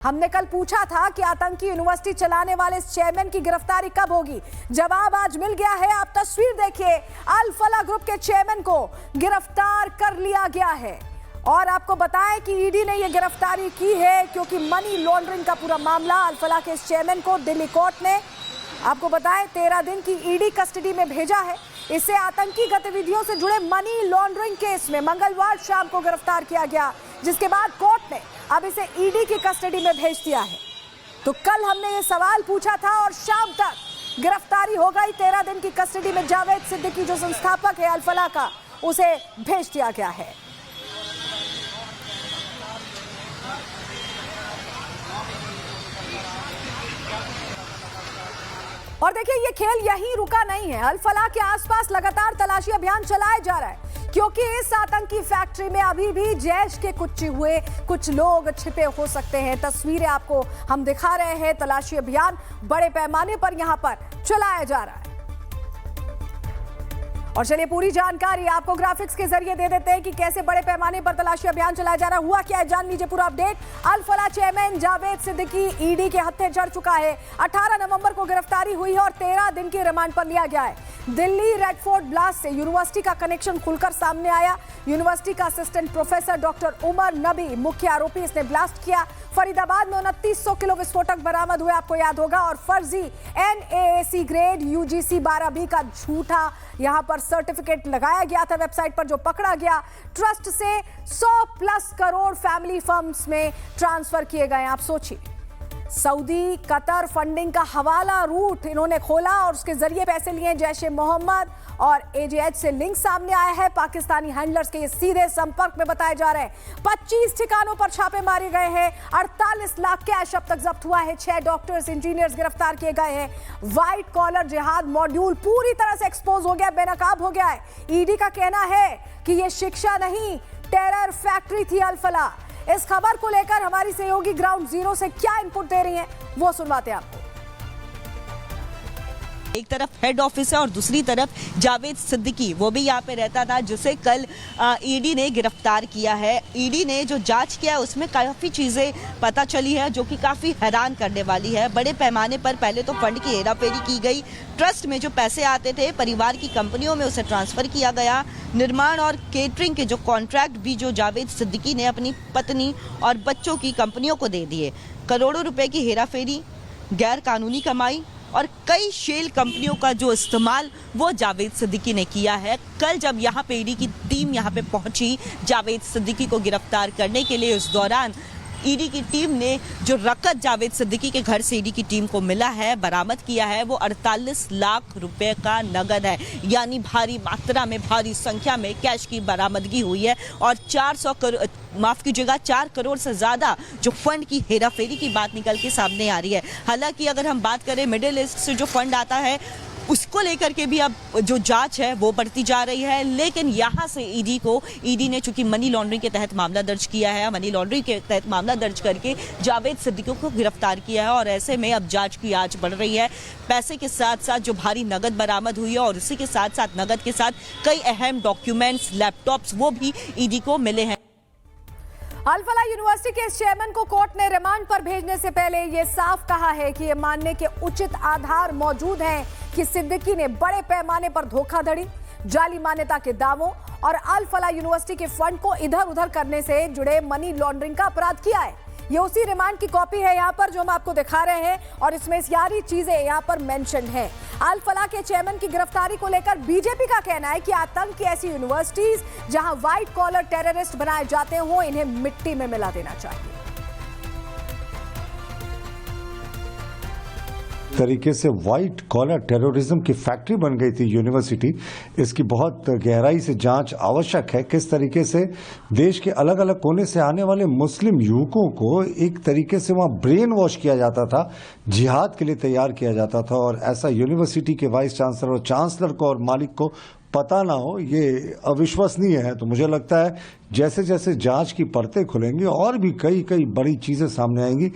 हमने कल पूछा था कि आतंकी यूनिवर्सिटी चलाने वाले इस चेयरमैन की गिरफ्तारी कब होगी। जवाब आज मिल गया है। आप तस्वीर देखिए, अल फला ग्रुप के चेयरमैन को गिरफ्तार कर लिया गया है। और आपको बताएं कि ईडी ने यह गिरफ्तारी की है क्योंकि मनी लॉन्ड्रिंग का पूरा मामला अल फला के इस चेयरमैन को दिल्ली कोर्ट ने, आपको बताएं, 13 दिन की ईडी कस्टडी में भेजा है। इसे आतंकी गतिविधियों से जुड़े मनी लॉन्ड्रिंग केस में मंगलवार शाम को गिरफ्तार किया गया, जिसके बाद कोर्ट ने अब इसे ईडी की कस्टडी में भेज दिया है। तो कल हमने ये सवाल पूछा था और शाम तक गिरफ्तारी हो गई। 13 दिन की कस्टडी में जावेद सिद्दीकी जो संस्थापक है अल फला का, उसे भेज दिया गया है। और देखिए, ये खेल यहीं रुका नहीं है। अल फला के आसपास लगातार तलाशी अभियान चलाया जा रहा है क्योंकि इस आतंकी फैक्ट्री में अभी भी जैश के कुछ लोग छिपे हो सकते हैं। तस्वीरें आपको हम दिखा रहे हैं। तलाशी अभियान बड़े पैमाने पर यहां पर चलाया जा रहा है। और चलिए पूरी जानकारी आपको ग्राफिक्स के जरिए दे देते हैं कि कैसे बड़े पैमाने पर तलाशी अभियान चलाया जा रहा है। हुआ क्या है, जान लीजिए पूरा अपडेट। अल फला चेयरमैन जावेद सिद्दीकी ईडी के हत्थे चढ़ चुका है। 18 नवंबर को गिरफ्तारी हुई है और 13 दिन की रिमांड पर लिया गया है। दिल्ली रेडफोर्ट ब्लास्ट से यूनिवर्सिटी का कनेक्शन खुलकर सामने आया। यूनिवर्सिटी का असिस्टेंट प्रोफेसर डॉक्टर उमर नबी मुख्य आरोपी, इसने ब्लास्ट किया। फरीदाबाद में 2900 किलो विस्फोटक बरामद हुए, आपको याद होगा। और फर्जी NAAC ग्रेड UGC 12B का झूठा यहां पर सर्टिफिकेट लगाया गया था वेबसाइट पर, जो पकड़ा गया। ट्रस्ट से 100+ करोड़ फैमिली फर्म्स में ट्रांसफर किए गए। आप सोचिए, सऊदी कतर फंडिंग का हवाला रूट इन्होंने खोला और उसके जरिए पैसे लिए। जैश ए मोहम्मद और AJH से लिंक सामने आया है। पाकिस्तानी हैंडलर्स के ये सीधे संपर्क में बताए जा रहे हैं। 25 ठिकानों पर छापे मारे गए हैं। 48 लाख कैश अब तक जब्त हुआ है। 6 डॉक्टर्स इंजीनियर्स गिरफ्तार किए गए हैं। व्हाइट कॉलर जिहाद मॉड्यूल पूरी तरह से एक्सपोज हो गया, बेनकाब हो गया है। ईडी का कहना है कि ये शिक्षा नहीं, टेरर फैक्ट्री थी अल फला। इस खबर को लेकर हमारी सहयोगी ग्राउंड जीरो से क्या इनपुट दे रही हैं, वो सुनवाते हैं आपको। एक तरफ हेड ऑफिस है और दूसरी तरफ जावेद सिद्दीकी, वो भी यहाँ पे रहता था, जिसे कल ईडी ने गिरफ्तार किया है। ईडी ने जो जांच किया है उसमें काफ़ी चीज़ें पता चली है जो कि काफ़ी हैरान करने वाली है। बड़े पैमाने पर पहले तो फंड की हेराफेरी की गई। ट्रस्ट में जो पैसे आते थे परिवार की कंपनियों में उसे ट्रांसफ़र किया गया। निर्माण और केटरिंग के जो कॉन्ट्रैक्ट भी जो जावेद सिद्दीकी ने अपनी पत्नी और बच्चों की कंपनियों को दे दिए। करोड़ों रुपए की हेराफेरी, गैर कानूनी कमाई और कई शेल कंपनियों का जो इस्तेमाल वो जावेद सिद्दीकी ने किया है। कल जब यहाँ पे ईडी की टीम यहाँ पे पहुंची जावेद सिद्दीकी को गिरफ्तार करने के लिए, उस दौरान ईडी की टीम ने जो रकम जावेद सिद्दीकी के घर से ईडी की टीम को मिला है, बरामद किया है, वो 48 लाख रुपए का नगद है। यानी भारी मात्रा में, भारी संख्या में कैश की बरामदगी हुई है। और 4 करोड़ से ज़्यादा जो फंड की हेराफेरी की बात निकल के सामने आ रही है। हालांकि अगर हम बात करें मिडिल ईस्ट से जो फंड आता है उसको लेकर के भी अब जो जांच है वो बढ़ती जा रही है। लेकिन यहाँ से ईडी ने चूंकि मनी लॉन्ड्रिंग के तहत मामला दर्ज किया है, मनी लॉन्ड्रिंग के तहत मामला दर्ज करके जावेद सिद्दीकी को गिरफ्तार किया है। और ऐसे में अब जांच की आंच बढ़ रही है। पैसे के साथ साथ जो भारी नगद बरामद हुई है और इसी के साथ साथ नगद के साथ कई अहम डॉक्यूमेंट्स, लैपटॉप्स, वो भी ईडी को मिले हैं। अल फला यूनिवर्सिटी के चेयरमैन को कोर्ट ने रिमांड पर भेजने से पहले यह साफ कहा है कि यह मानने के उचित आधार मौजूद हैं कि सिद्दीकी ने बड़े पैमाने पर धोखाधड़ी, जाली मान्यता के दावों और अल फला यूनिवर्सिटी के फंड को इधर उधर करने से जुड़े मनी लॉन्ड्रिंग का अपराध किया है। ये उसी रिमांड की कॉपी है यहाँ पर जो हम आपको दिखा रहे हैं और इसमें सारी चीजें यहाँ पर मेंशन है। अल फला के चेयरमैन की गिरफ्तारी को लेकर बीजेपी का कहना है कि आतंक की ऐसी यूनिवर्सिटीज जहां व्हाइट कॉलर टेररिस्ट बनाए जाते हो, इन्हें मिट्टी में मिला देना चाहिए। तरीके से व्हाइट कॉलर टेररिज्म की फैक्ट्री बन गई थी यूनिवर्सिटी। इसकी बहुत गहराई से जांच आवश्यक है। किस तरीके से देश के अलग अलग कोने से आने वाले मुस्लिम युवकों को एक तरीके से वहां ब्रेन वॉश किया जाता था, जिहाद के लिए तैयार किया जाता था। और ऐसा यूनिवर्सिटी के वाइस चांसलर और चांसलर को और मालिक को पता ना हो, ये अविश्वसनीय है। तो मुझे लगता है जैसे जैसे जांच की परतें खुलेंगी और भी कई बड़ी चीजें सामने आएंगी।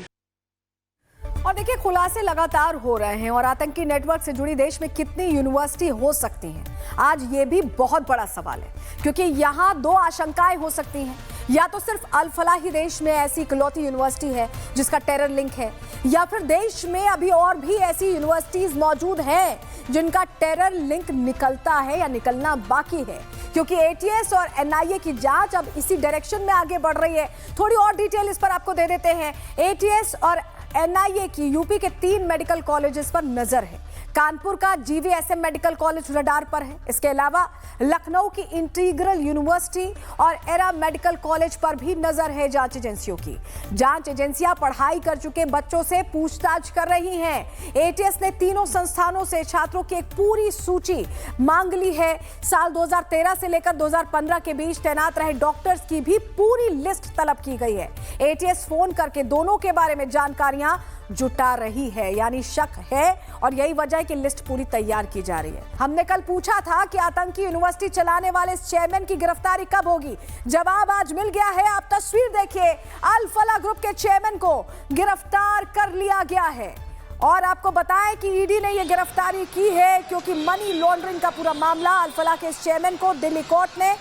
और देखिए, खुलासे लगातार हो रहे हैं और आतंकी नेटवर्क से जुड़ी देश में कितनी यूनिवर्सिटी हो सकती हैं, आज ये भी बहुत बड़ा सवाल है। क्योंकि यहाँ दो आशंकाएं हो सकती हैं। या तो सिर्फ अल फलाह ही देश में ऐसी इकलौती यूनिवर्सिटी है जिसका टेरर लिंक है, या फिर देश में अभी और भी ऐसी यूनिवर्सिटीज मौजूद हैं जिनका टेरर लिंक निकलता है या निकलना बाकी है। क्योंकि एटीएस और एनआईए की जांच अब इसी डायरेक्शन में आगे बढ़ रही है। थोड़ी और डिटेल इस पर आपको दे देते हैं। एटीएस और एनआईए की यूपी के 3 मेडिकल कॉलेजेस पर नजर है। कानपुर का जीवीएसएम मेडिकल कॉलेज रडार पर है। इसके अलावा लखनऊ की इंटीग्रल यूनिवर्सिटी और एरा मेडिकल कॉलेज पर भी नजर है जांच एजेंसियों की। जांच एजेंसियां पढ़ाई कर चुके बच्चों से पूछताछ कर रही हैं। एटीएस ने तीनों संस्थानों से छात्रों की एक पूरी सूची मांग ली है। साल 2013 से लेकर 2015 के बीच तैनात रहे डॉक्टर्स की भी पूरी लिस्ट तलब की गई है। एटीएस फोन करके दोनों के बारे में जानकारियां जुटा रही है, यानी शक है और यही वजह है कि लिस्ट पूरी तैयार की जा रही है। हमने कल पूछा था कि आतंकी यूनिवर्सिटी चलाने वाले इस चेयरमैन की गिरफ्तारी कब होगी। जवाब आज मिल गया है। आप तस्वीर देखिए, अल फलाह ग्रुप के चेयरमैन को गिरफ्तार कर लिया गया है। और आपको बताएं कि ईडी ने यह गिरफ्तारी की है क्योंकि मनी लॉन्ड्रिंग का पूरा मामला अल फलाह के इस चेयरमैन को दिल्ली कोर्ट ने,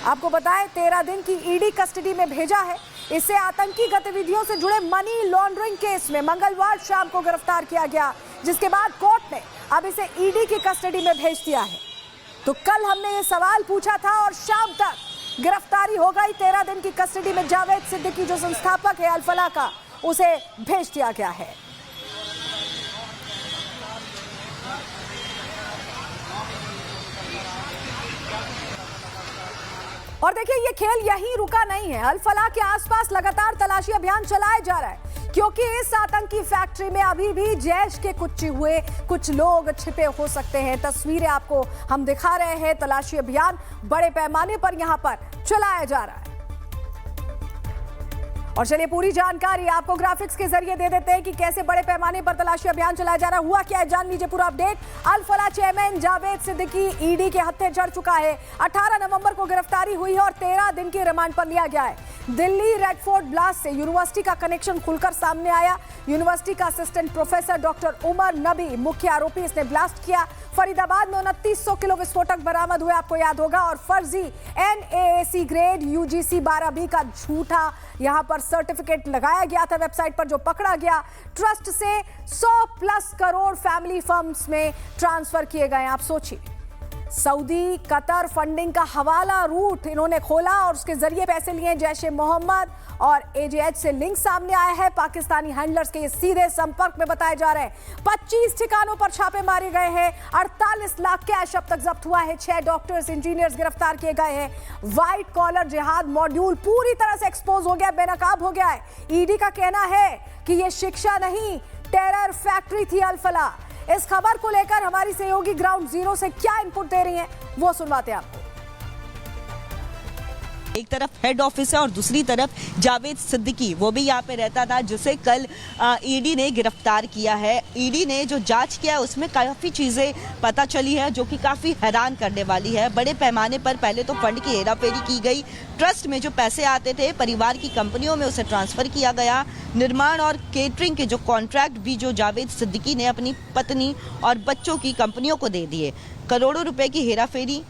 आपको बताएं, 13 दिन की ईडी कस्टडी में भेजा है। इसे आतंकी गतिविधियों से जुड़े मनी लॉन्ड्रिंग केस में मंगलवार शाम को गिरफ्तार किया गया, जिसके बाद कोर्ट ने अब इसे ईडी की कस्टडी में भेज दिया है। तो कल हमने ये सवाल पूछा था और शाम तक गिरफ्तारी हो गई। 13 दिन की कस्टडी में जावेद सिद्दीकी जो संस्थापक है अल फलाह का, उसे भेज दिया गया है। और देखिए, ये खेल यहीं रुका नहीं है। अल फलाह के आसपास लगातार तलाशी अभियान चलाया जा रहा है क्योंकि इस आतंकी फैक्ट्री में अभी भी जैश के कुछ लोग छिपे हो सकते हैं। तस्वीरें आपको हम दिखा रहे हैं। तलाशी अभियान बड़े पैमाने पर यहां पर चलाया जा रहा है। और चलिए पूरी जानकारी आपको ग्राफिक्स के जरिए दे देते हैं कि कैसे बड़े पैमाने पर तलाशी अभियान चलाया जा रहा है। हुआ क्या है, जान लीजिए पूरा अपडेट। अल फलाह चेयरमैन जावेद सिद्दीकी ईडी के हत्थे चढ़ चुका है। 18 नवंबर को गिरफ्तारी हुई है और 13 दिन की रिमांड पर लिया गया है। दिल्ली रेडफोर्ट ब्लास्ट से यूनिवर्सिटी का कनेक्शन खुलकर सामने आया। यूनिवर्सिटी का असिस्टेंट प्रोफेसर डॉक्टर उमर नबी मुख्य आरोपी, इसने ब्लास्ट किया। फरीदाबाद में 2900 किलो विस्फोटक बरामद हुए, आपको याद होगा। और फर्जी NAAC ग्रेड UGC 12B का झूठा यहां पर सर्टिफिकेट लगाया गया था वेबसाइट पर, जो पकड़ा गया। ट्रस्ट से 100+ करोड़ फैमिली फंड्स में ट्रांसफर किए गए। आप सोचिए, सऊदी कतर फंडिंग का हवाला रूट इन्होंने खोला और उसके जरिए पैसे लिए। जैश-ए मोहम्मद और AJH से लिंक सामने आया है। पाकिस्तानी हैंडलर्स के ये सीधे संपर्क में बताए जा रहे हैं। 25 ठिकानों पर छापे मारे गए हैं। 48 लाख कैश अब तक जब्त हुआ है। 6 डॉक्टर्स, इंजीनियर्स गिरफ्तार किए गए हैं। व्हाइट कॉलर जिहाद मॉड्यूल पूरी तरह से एक्सपोज हो गया, बेनकाब हो गया है। ईडी का कहना है कि ये शिक्षा नहीं, टेरर फैक्ट्री थी अल फलाह। इस खबर को लेकर हमारी सहयोगी ग्राउंड जीरो से क्या इनपुट दे रही हैं, वो सुनवाते हैं आपको। एक तरफ हेड ऑफिस है और दूसरी तरफ जावेद सिद्दीकी, वो भी यहाँ पे रहता था, जिसे कल ईडी ने गिरफ्तार किया है। ईडी ने जो जांच किया है उसमें काफ़ी चीज़ें पता चली है जो कि काफ़ी हैरान करने वाली है। बड़े पैमाने पर पहले तो फंड की हेराफेरी की गई। ट्रस्ट में जो पैसे आते थे परिवार की कंपनियों में उसे ट्रांसफ़र किया गया। निर्माण और केटरिंग के जो कॉन्ट्रैक्ट भी जो जावेद सिद्दीकी ने अपनी पत्नी और बच्चों की कंपनियों को दे दिए। करोड़ों रुपए की हेराफेरी,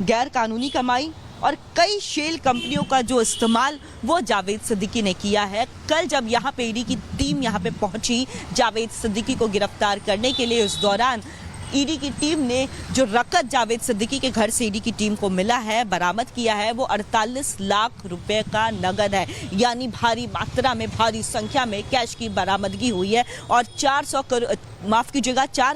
गैर कानूनी कमाई और कई शेल कंपनियों का जो इस्तेमाल वो जावेद सिद्दीकी ने किया है। कल जब यहाँ पे ईडी की टीम यहाँ पे पहुंची जावेद सिद्दीकी को गिरफ्तार करने के लिए, उस दौरान ईडी की टीम ने जो रकत जावेद सिद्दीकी के घर से ईडी की टीम को मिला है, बरामद किया है, वो 48 लाख रुपए का नगद है। यानी भारी मात्रा में, भारी संख्या में कैश की बरामदगी हुई है। और 4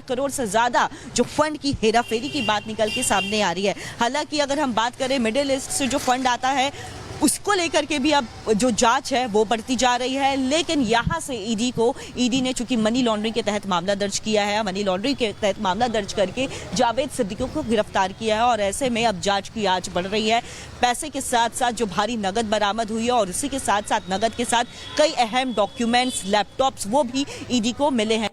करोड़ से ज़्यादा जो फंड की हेराफेरी की बात निकल के सामने आ रही है। हालांकि अगर हम बात करें मिडिल ईस्ट से जो फंड आता है उसको लेकर के भी अब जो जांच है वो बढ़ती जा रही है। लेकिन यहाँ से ईडी ने चूंकि मनी लॉन्ड्रिंग के तहत मामला दर्ज किया है, मनी लॉन्ड्रिंग के तहत मामला दर्ज करके जावेद सिद्दीकी को गिरफ्तार किया है। और ऐसे में अब जांच की आंच बढ़ रही है। पैसे के साथ साथ जो भारी नगद बरामद हुई है और उसी के साथ साथ नगद के साथ कई अहम डॉक्यूमेंट्स, लैपटॉप्स वो भी ईडी को मिले हैं।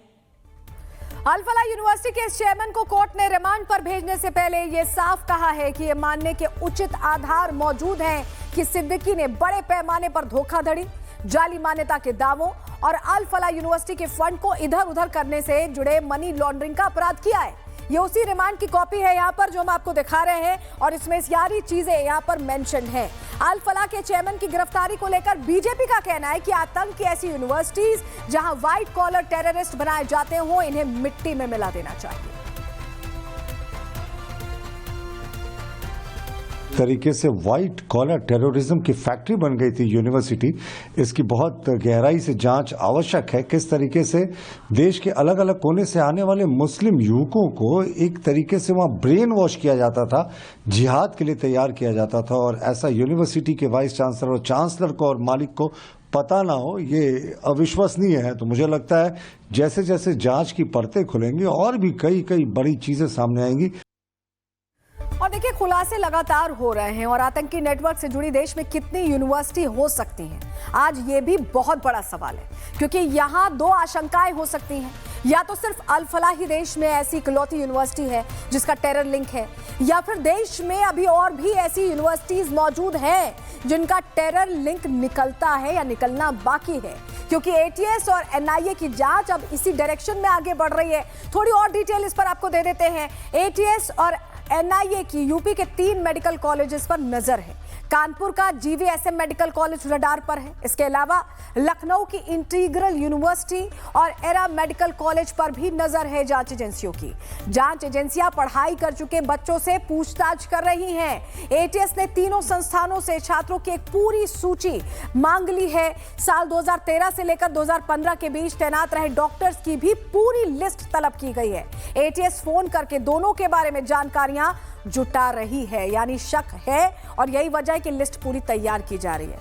अल फलाह यूनिवर्सिटी के चेयरमैन को कोर्ट ने रिमांड पर भेजने से पहले यह साफ कहा है कि यह मानने के उचित आधार मौजूद हैं कि सिद्दीकी ने बड़े पैमाने पर धोखाधड़ी, जाली मान्यता के दावों और अल फलाह यूनिवर्सिटी के फंड को इधर उधर करने से जुड़े मनी लॉन्ड्रिंग का अपराध किया है। ये उसी रिमांड की कॉपी है यहाँ पर जो हम आपको दिखा रहे हैं और इसमें सारी चीजें यहाँ पर मेंशन है। अल फलाह के चेयरमैन की गिरफ्तारी को लेकर बीजेपी का कहना है कि आतंक की ऐसी यूनिवर्सिटीज जहां व्हाइट कॉलर टेररिस्ट बनाए जाते हो इन्हें मिट्टी में मिला देना चाहिए। तरीके से व्हाइट कॉलर टेररिज्म की फैक्ट्री बन गई थी यूनिवर्सिटी। इसकी बहुत गहराई से जांच आवश्यक है। किस तरीके से देश के अलग अलग कोने से आने वाले मुस्लिम युवकों को एक तरीके से वहां ब्रेन वॉश किया जाता था, जिहाद के लिए तैयार किया जाता था, और ऐसा यूनिवर्सिटी के वाइस चांसलर और चांसलर को और मालिक को पता ना हो, ये अविश्वसनीय है। तो मुझे लगता है जैसे जैसे जांच की परतें खुलेंगी और भी कई बड़ी चीजें सामने आएंगी। और देखिए, खुलासे लगातार हो रहे हैं और आतंकी नेटवर्क से जुड़ी देश में कितनी यूनिवर्सिटी हो सकती हैं, आज ये भी बहुत बड़ा सवाल है, क्योंकि यहाँ दो आशंकाएं हो सकती हैं। या तो सिर्फ अल फलाह ही देश में ऐसी इकलौती यूनिवर्सिटी है जिसका टेरर लिंक है, या फिर देश में अभी और भी ऐसी यूनिवर्सिटीज मौजूद हैं जिनका टेरर लिंक निकलता है या निकलना बाकी है, क्योंकि एटीएस और एनआईए की जांच अब इसी डायरेक्शन में आगे बढ़ रही है। थोड़ी और डिटेल इस पर आपको दे देते हैं। एटीएस और एनआईए की यूपी के 3 मेडिकल कॉलेजेस पर नजर है। कानपुर का जीवीएसएम मेडिकल कॉलेज रडार पर है। इसके अलावा लखनऊ की इंटीग्रल यूनिवर्सिटी और एरा मेडिकल कॉलेज पर भी नजर है जांच एजेंसियों की। जांच एजेंसियां पढ़ाई कर चुके बच्चों से पूछताछ कर रही हैं। एटीएस ने तीनों संस्थानों से छात्रों की एक पूरी सूची मांग ली है। साल 2013 से लेकर 2015 के बीच तैनात रहे डॉक्टर्स की भी पूरी लिस्ट तलब की गई है। एटीएस फोन करके दोनों के बारे में जानकारियां जुटा रही है, यानी शक है और यही वजह है कि लिस्ट पूरी तैयार की जा रही है।